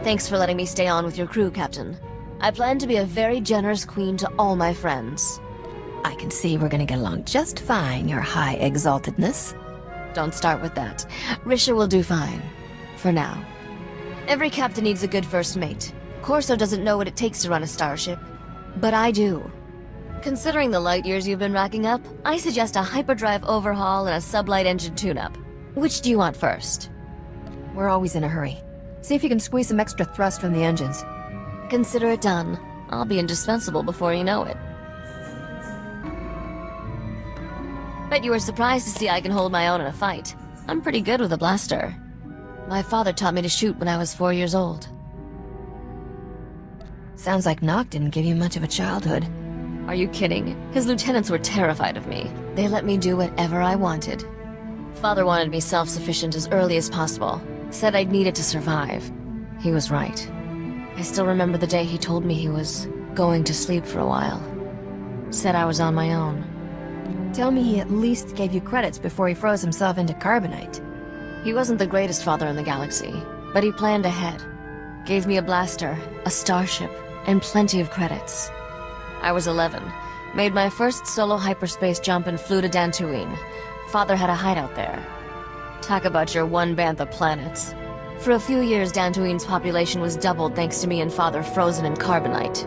Thanks for letting me stay on with your crew, Captain. I plan to be a very generous queen to all my friends. I can see we're gonna get along just fine, your high exaltedness. Don't start with that. Risha will do fine. For now. Every captain needs a good first mate. Corso doesn't know what it takes to run a starship. But I do. Considering the light years you've been racking up, I suggest a hyperdrive overhaul and a sublight engine tune-up. Which do you want first? We're always in a hurry. See if you can squeeze some extra thrust from the engines. Consider it done. I'll be indispensable before you know it. Bet you were surprised to see I can hold my own in a fight. I'm pretty good with a blaster. My father taught me to shoot when I was 4 years old. Sounds like Nock didn't give you much of a childhood. Are you kidding? His lieutenants were terrified of me. They let me do whatever I wanted. Father wanted me self-sufficient as early as possible. Said I'd need it to survive. He was right. I still remember the day he told me he was going to sleep for a while. Said I was on my own. Tell me he at least gave you credits before he froze himself into carbonite. He wasn't the greatest father in the galaxy, but he planned ahead. Gave me a blaster, a starship, and plenty of credits. I was 11, made my first solo hyperspace jump and flew to Dantooine. Father had a hideout there. Talk about your one bantha planets. For a few years, Dantooine's population was doubled thanks to me and Father frozen in carbonite.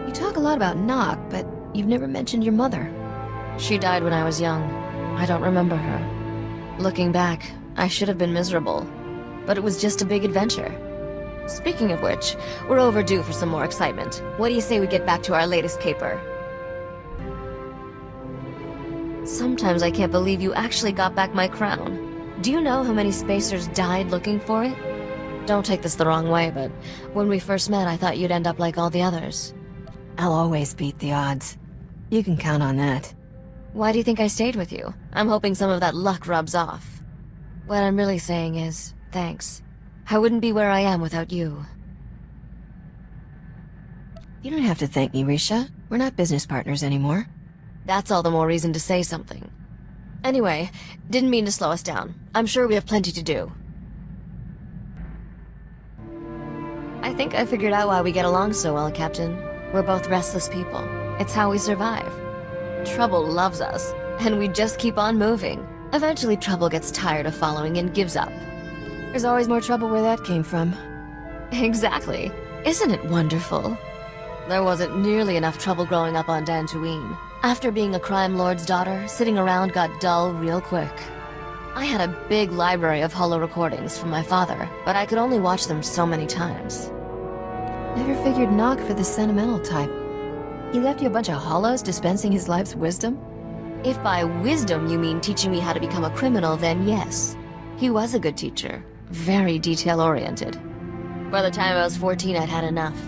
You talk a lot about Nock, but you've never mentioned your mother. She died when I was young. I don't remember her. Looking back, I should have been miserable. But it was just a big adventure. Speaking of which, we're overdue for some more excitement. What do you say we get back to our latest caper? Sometimes I can't believe you actually got back my crown. Do you know how many spacers died looking for it? Don't take this the wrong way, but when we first met, I thought you'd end up like all the others. I'll always beat the odds. You can count on that. Why do you think I stayed with you? I'm hoping some of that luck rubs off. What I'm really saying is, thanks. I wouldn't be where I am without you. You don't have to thank me, Risha. We're not business partners anymore. That's all the more reason to say something. Anyway, didn't mean to slow us down. I'm sure we have plenty to do. I think I figured out why we get along so well, Captain. We're both restless people. It's how we survive. Trouble loves us, and we just keep on moving. Eventually, Trouble gets tired of following and gives up. There's always more trouble where that came from. Exactly. Isn't it wonderful? There wasn't nearly enough trouble growing up on Dantooine. After being a crime lord's daughter, sitting around got dull real quick. I had a big library of holo recordings from my father, but I could only watch them so many times. Never figured Nock for the sentimental type. He left you a bunch of holos dispensing his life's wisdom? If by wisdom you mean teaching me how to become a criminal, then yes. He was a good teacher, very detail-oriented. By the time I was 14, I'd had enough.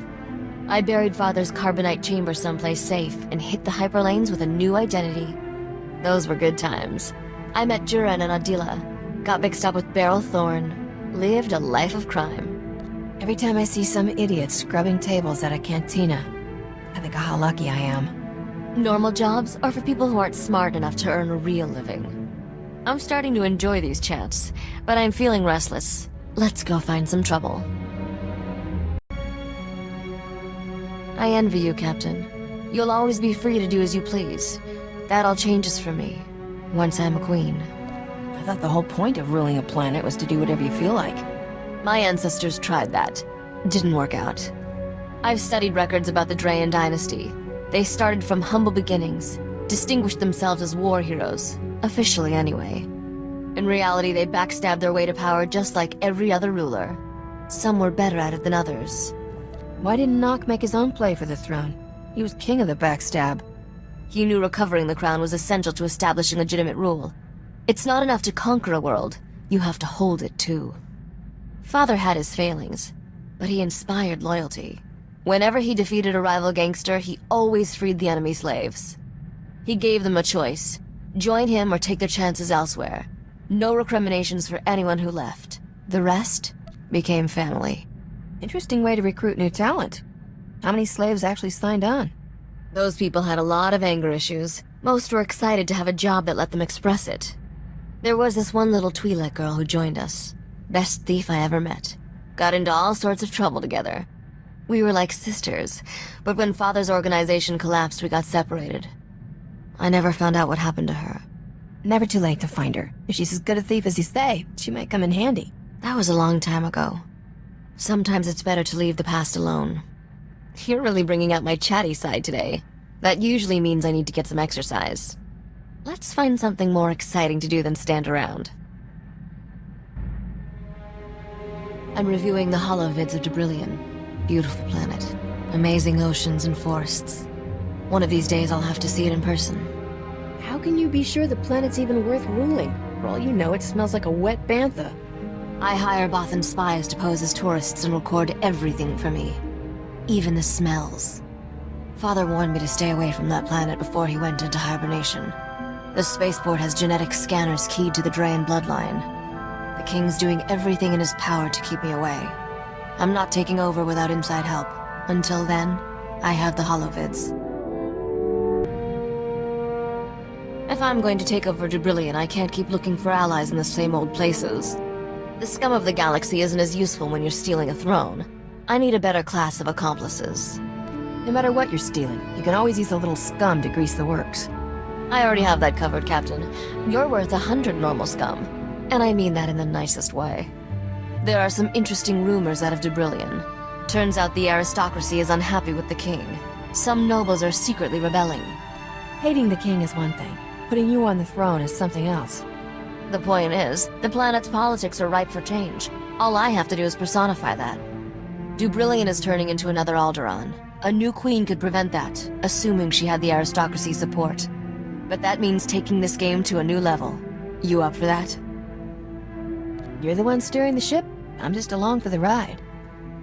I buried Father's carbonite chamber someplace safe and hit the hyperlanes with a new identity. Those were good times. I met Drayen and Adila, got mixed up with Beryl Thorne, lived a life of crime. Every time I see some idiot scrubbing tables at a cantina, I think of how lucky I am. Normal jobs are for people who aren't smart enough to earn a real living. I'm starting to enjoy these chats, but I'm feeling restless. Let's go find some trouble. I envy you, Captain. You'll always be free to do as you please. That all changes for me, once I'm a queen. I thought the whole point of ruling a planet was to do whatever you feel like. My ancestors tried that. Didn't work out. I've studied records about the Drayen dynasty. They started from humble beginnings, distinguished themselves as war heroes, officially anyway. In reality, they backstabbed their way to power just like every other ruler. Some were better at it than others. Why didn't Nock make his own play for the throne? He was king of the backstab. He knew recovering the crown was essential to establishing legitimate rule. It's not enough to conquer a world, you have to hold it too. Father had his failings, but he inspired loyalty. Whenever he defeated a rival gangster, he always freed the enemy slaves. He gave them a choice. Join him or take their chances elsewhere. No recriminations for anyone who left. The rest became family. Interesting way to recruit new talent. How many slaves actually signed on? Those people had a lot of anger issues. Most were excited to have a job that let them express it. There was this one little Twi'lek girl who joined us. Best thief I ever met. Got into all sorts of trouble together. We were like sisters, but when Father's organization collapsed, we got separated. I never found out what happened to her. Never too late to find her. If she's as good a thief as you say, she might come in handy. That was a long time ago. Sometimes it's better to leave the past alone. You're really bringing out my chatty side today. That usually means I need to get some exercise. Let's find something more exciting to do than stand around. I'm reviewing the holovids of Drayen. Beautiful planet. Amazing oceans and forests. One of these days I'll have to see it in person. How can you be sure the planet's even worth ruling? For all you know, it smells like a wet bantha. I hire Bothan spies to pose as tourists and record everything for me. Even the smells. Father warned me to stay away from that planet before he went into hibernation. The spaceport has genetic scanners keyed to the Drayen bloodline. The King's doing everything in his power to keep me away. I'm not taking over without inside help. Until then, I have the holovids. If I'm going to take over Drayen, I can't keep looking for allies in the same old places. The scum of the galaxy isn't as useful when you're stealing a throne. I need a better class of accomplices. No matter what you're stealing, you can always use a little scum to grease the works. I already have that covered, Captain. You're worth 100 normal scum. And I mean that in the nicest way. There are some interesting rumors out of Drayen. Turns out the aristocracy is unhappy with the king. Some nobles are secretly rebelling. Hating the king is one thing. Putting you on the throne is something else. The point is, the planet's politics are ripe for change. All I have to do is personify that. Drayen is turning into another Alderaan. A new queen could prevent that, assuming she had the aristocracy's support. But that means taking this game to a new level. You up for that? You're the one steering the ship. I'm just along for the ride.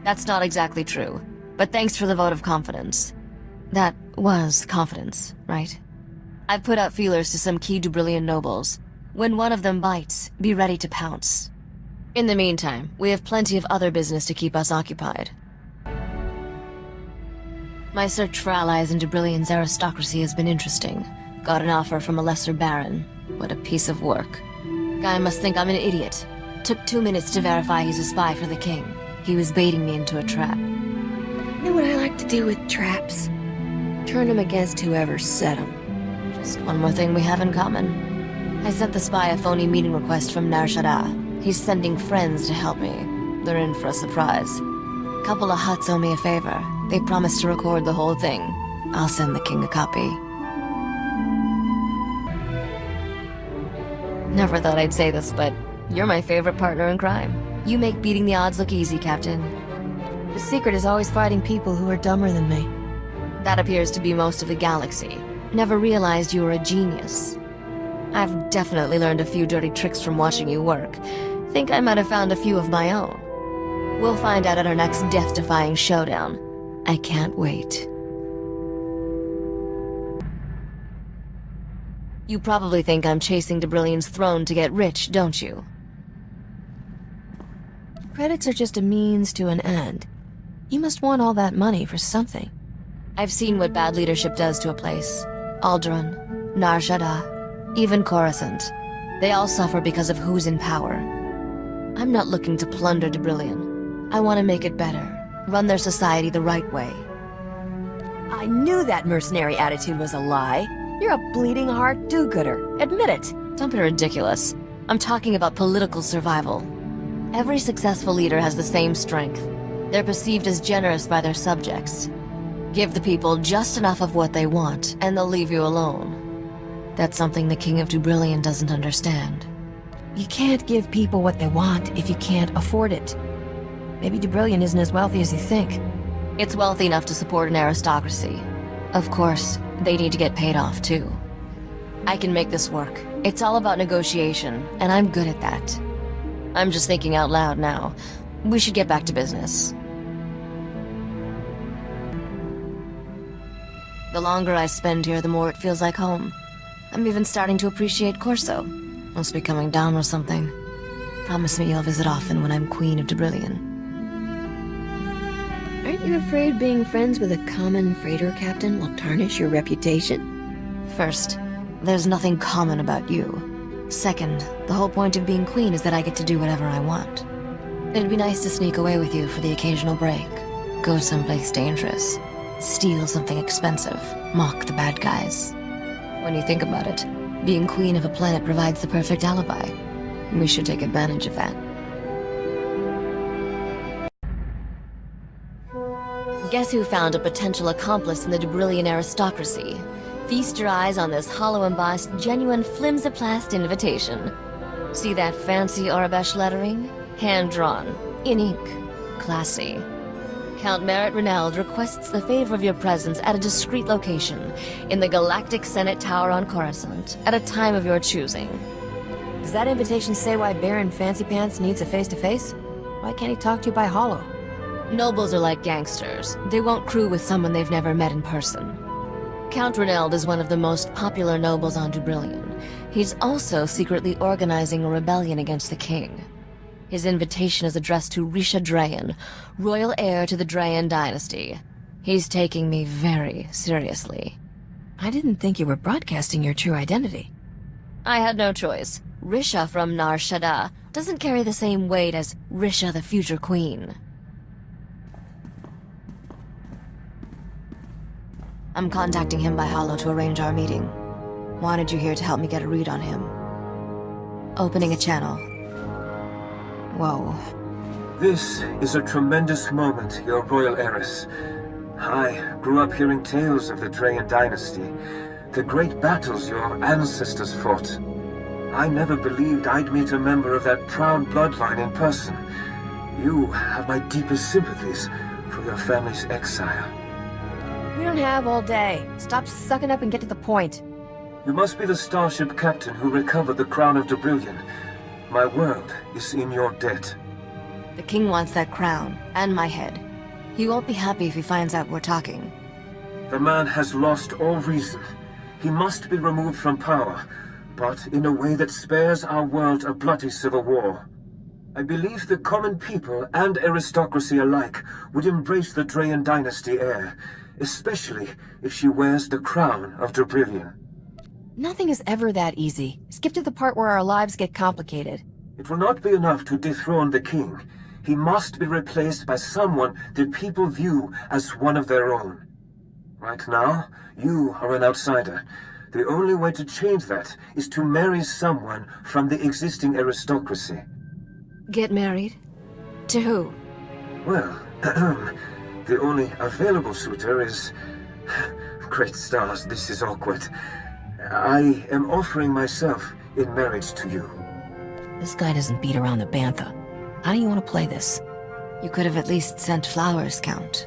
That's not exactly true. But thanks for the vote of confidence. That was confidence, right? I've put out feelers to some key Drayen nobles. When one of them bites, be ready to pounce. In the meantime, we have plenty of other business to keep us occupied. My search for allies in Drayen's aristocracy has been interesting. Got an offer from a lesser baron. What a piece of work. Guy must think I'm an idiot. Took 2 minutes to verify he's a spy for the king. He was baiting me into a trap. Know what I like to do with traps? Turn them against whoever set them. Just one more thing we have in common. I sent the spy a phony meeting request from Nar Shaddaa. He's sending friends to help me. They're in for a surprise. Couple of Hutts owe me a favor. They promised to record the whole thing. I'll send the king a copy. Never thought I'd say this, but you're my favorite partner in crime. You make beating the odds look easy, Captain. The secret is always fighting people who are dumber than me. That appears to be most of the galaxy. Never realized you were a genius. I've definitely learned a few dirty tricks from watching you work. Think I might have found a few of my own. We'll find out at our next death-defying showdown. I can't wait. You probably think I'm chasing Drayen's throne to get rich, don't you? Credits are just a means to an end. You must want all that money for something. I've seen what bad leadership does to a place. Alderaan, Nar Shaddaa, even Coruscant. They all suffer because of who's in power. I'm not looking to plunder Drayen. I want to make it better. Run their society the right way. I knew that mercenary attitude was a lie. You're a bleeding heart do-gooder. Admit it. Don't be ridiculous. I'm talking about political survival. Every successful leader has the same strength. They're perceived as generous by their subjects. Give the people just enough of what they want, and they'll leave you alone. That's something the King of Drayen doesn't understand. You can't give people what they want if you can't afford it. Maybe Drayen isn't as wealthy as you think. It's wealthy enough to support an aristocracy. Of course, they need to get paid off, too. I can make this work. It's all about negotiation, and I'm good at that. I'm just thinking out loud now. We should get back to business. The longer I spend here, the more it feels like home. I'm even starting to appreciate Corso. Must be coming down or something. Promise me you'll visit often when I'm Queen of Drayen. Aren't you afraid being friends with a common freighter captain will tarnish your reputation? First, there's nothing common about you. Second, the whole point of being queen is that I get to do whatever I want. It'd be nice to sneak away with you for the occasional break. Go someplace dangerous. Steal something expensive. Mock the bad guys. When you think about it, being queen of a planet provides the perfect alibi. We should take advantage of that. Guess who found a potential accomplice in the Debrillion aristocracy? Feast your eyes on this hollow-embossed, genuine flimsiplast invitation. See that fancy Arabesh lettering? Hand-drawn, in ink, classy. Count Merritt Reneld requests the favor of your presence at a discreet location in the Galactic Senate Tower on Coruscant at a time of your choosing. Does that invitation say why Baron Fancy Pants needs a face-to-face? Why can't he talk to you by holo? Nobles are like gangsters. They won't crew with someone they've never met in person. Count Reneld is one of the most popular nobles on Debrillion. He's also secretly organizing a rebellion against the king. His invitation is addressed to Risha Drayen, royal heir to the Drayen dynasty. He's taking me very seriously. I didn't think you were broadcasting your true identity. I had no choice. Risha from Nar Shaddaa doesn't carry the same weight as Risha the future queen. I'm contacting him by holo to arrange our meeting. Wanted you here to help me get a read on him. Opening a channel. Whoa. This is a tremendous moment, your royal heiress. I grew up hearing tales of the Drayen dynasty, the great battles your ancestors fought. I never believed I'd meet a member of that proud bloodline in person. You have my deepest sympathies for your family's exile. We don't have all day. Stop sucking up and get to the point. You must be the starship captain who recovered the crown of Debrillion. My world is in your debt. The king wants that crown, and my head. He won't be happy if he finds out we're talking. The man has lost all reason. He must be removed from power, but in a way that spares our world a bloody civil war. I believe the common people and aristocracy alike would embrace the Drayen dynasty heir, especially if she wears the crown of Debrillion. Nothing is ever that easy. Skip to the part where our lives get complicated. It will not be enough to dethrone the king. He must be replaced by someone that people view as one of their own. Right now, you are an outsider. The only way to change that is to marry someone from the existing aristocracy. Get married? To who? Well, the only available suitor is... Great stars, this is awkward. I am offering myself in marriage to you. This guy doesn't beat around the bantha. How do you want to play this? You could have at least sent flowers, Count.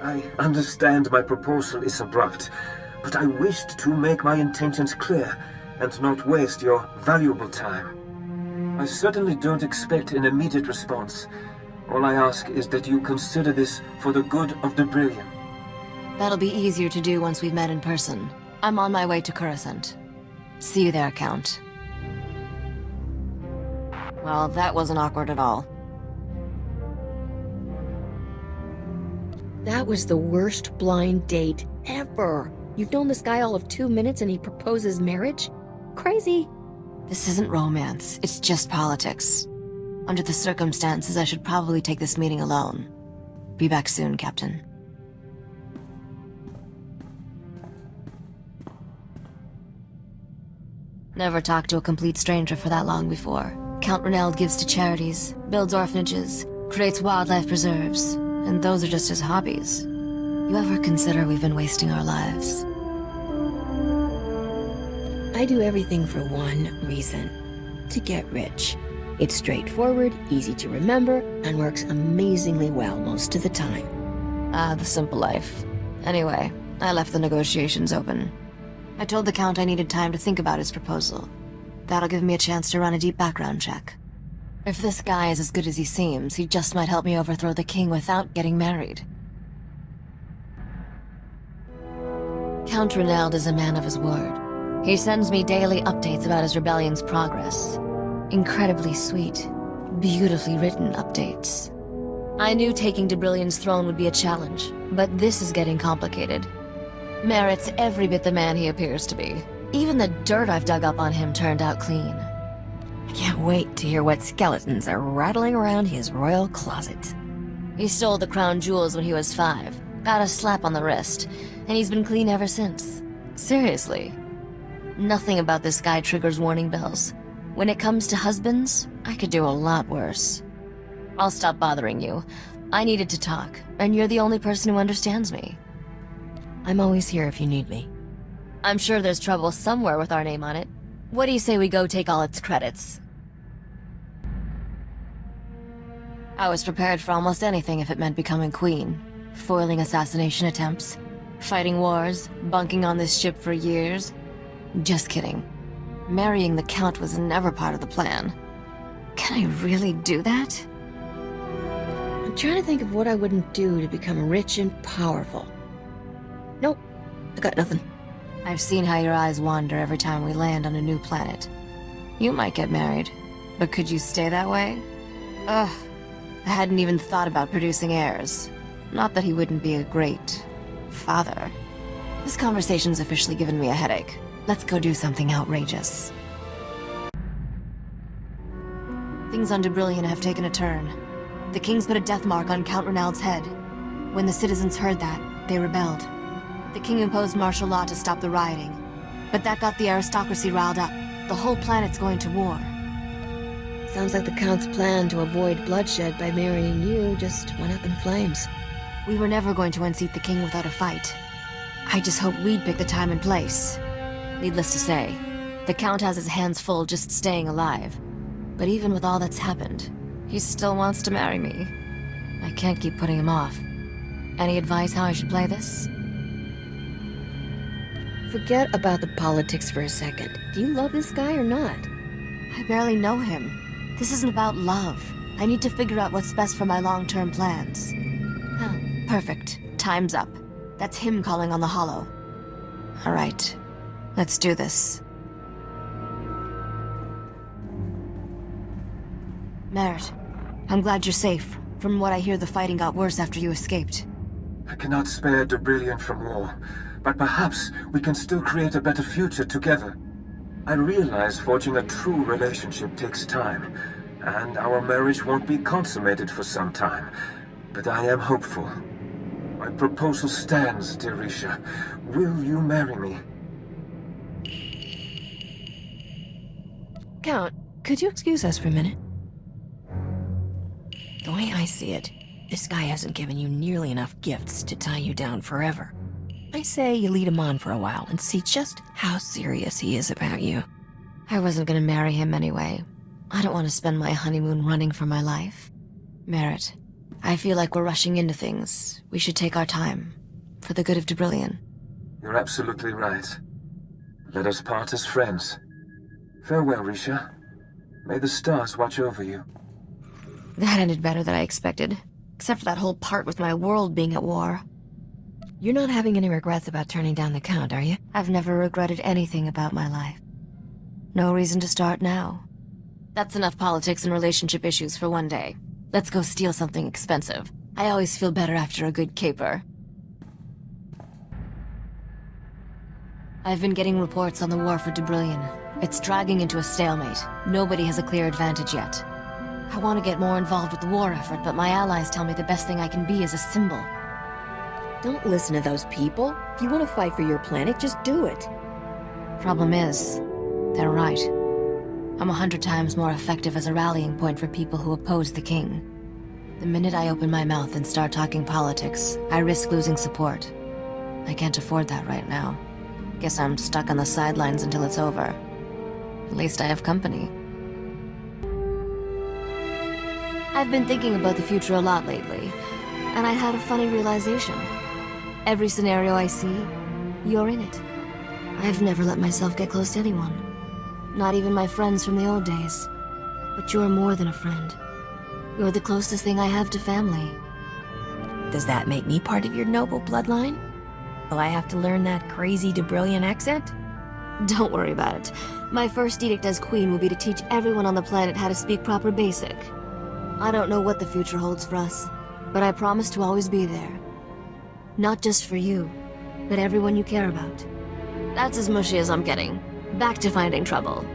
I understand my proposal is abrupt, but I wished to make my intentions clear and not waste your valuable time. I certainly don't expect an immediate response. All I ask is that you consider this for the good of Debrillion. That'll be easier to do once we've met in person. I'm on my way to Coruscant. See you there, Count. Well, that wasn't awkward at all. That was the worst blind date ever. You've known this guy all of 2 minutes and he proposes marriage? Crazy. This isn't romance, it's just politics. Under the circumstances, I should probably take this meeting alone. Be back soon, Captain. Never talked to a complete stranger for that long before. Count Reneld gives to charities, builds orphanages, creates wildlife preserves, and those are just his hobbies. You ever consider we've been wasting our lives? I do everything for one reason. To get rich. It's straightforward, easy to remember, and works amazingly well most of the time. Ah, the simple life. Anyway, I left the negotiations open. I told the Count I needed time to think about his proposal. That'll give me a chance to run a deep background check. If this guy is as good as he seems, he just might help me overthrow the king without getting married. Count Reneld is a man of his word. He sends me daily updates about his rebellion's progress. Incredibly sweet, beautifully written updates. I knew taking Debrillion's throne would be a challenge, but this is getting complicated. Merritt's every bit the man he appears to be. Even the dirt I've dug up on him turned out clean. I can't wait to hear what skeletons are rattling around his royal closet. He stole the crown jewels when he was 5, got a slap on the wrist, and he's been clean ever since. Seriously. Nothing about this guy triggers warning bells. When it comes to husbands, I could do a lot worse. I'll stop bothering you. I needed to talk, and you're the only person who understands me. I'm always here if you need me. I'm sure there's trouble somewhere with our name on it. What do you say we go take all its credits? I was prepared for almost anything if it meant becoming queen. Foiling assassination attempts, fighting wars, bunking on this ship for years. Just kidding. Marrying the Count was never part of the plan. Can I really do that? I'm trying to think of what I wouldn't do to become rich and powerful. Nope, I got nothing. I've seen how your eyes wander every time we land on a new planet. You might get married, but could you stay that way? Ugh, I hadn't even thought about producing heirs. Not that he wouldn't be a great father. This conversation's officially given me a headache. Let's go do something outrageous. Things on Drayen have taken a turn. The king's put a death mark on Count Renald's head. When the citizens heard that, they rebelled. The king imposed martial law to stop the rioting. But that got the aristocracy riled up. The whole planet's going to war. Sounds like the Count's plan to avoid bloodshed by marrying you just went up in flames. We were never going to unseat the king without a fight. I just hoped we'd pick the time and place. Needless to say, the Count has his hands full just staying alive. But even with all that's happened, he still wants to marry me. I can't keep putting him off. Any advice how I should play this? Forget about the politics for a second. Do you love this guy or not? I barely know him. This isn't about love. I need to figure out what's best for my long-term plans. Oh, perfect. Time's up. That's him calling on the Hollow. All right. Let's do this. Merritt, I'm glad you're safe. From what I hear, the fighting got worse after you escaped. I cannot spare Drayen from war, but perhaps we can still create a better future together. I realize forging a true relationship takes time, and our marriage won't be consummated for some time, but I am hopeful. My proposal stands, dear Risha. Will you marry me? Count, could you excuse us for a minute? The way I see it, this guy hasn't given you nearly enough gifts to tie you down forever. I say you lead him on for a while and see just how serious he is about you. I wasn't gonna marry him anyway. I don't want to spend my honeymoon running for my life. Merritt, I feel like we're rushing into things. We should take our time. For the good of Drayen. You're absolutely right. Let us part as friends. Farewell, Risha. May the stars watch over you. That ended better than I expected. Except for that whole part with my world being at war. You're not having any regrets about turning down the Count, are you? I've never regretted anything about my life. No reason to start now. That's enough politics and relationship issues for one day. Let's go steal something expensive. I always feel better after a good caper. I've been getting reports on the war for Drayen. It's dragging into a stalemate. Nobody has a clear advantage yet. I want to get more involved with the war effort, but my allies tell me the best thing I can be is a symbol. Don't listen to those people. If you want to fight for your planet, just do it. Problem is, they're right. I'm 100 times more effective as a rallying point for people who oppose the king. The minute I open my mouth and start talking politics, I risk losing support. I can't afford that right now. Guess I'm stuck on the sidelines until it's over. At least I have company. I've been thinking about the future a lot lately, and I had a funny realization. Every scenario I see, you're in it. I've never let myself get close to anyone. Not even my friends from the old days. But you're more than a friend. You're the closest thing I have to family. Does that make me part of your noble bloodline? Will I have to learn that crazy Drayen accent? Don't worry about it. My first edict as queen will be to teach everyone on the planet how to speak proper basic. I don't know what the future holds for us, but I promise to always be there. Not just for you, but everyone you care about. That's as mushy as I'm getting. Back to finding trouble.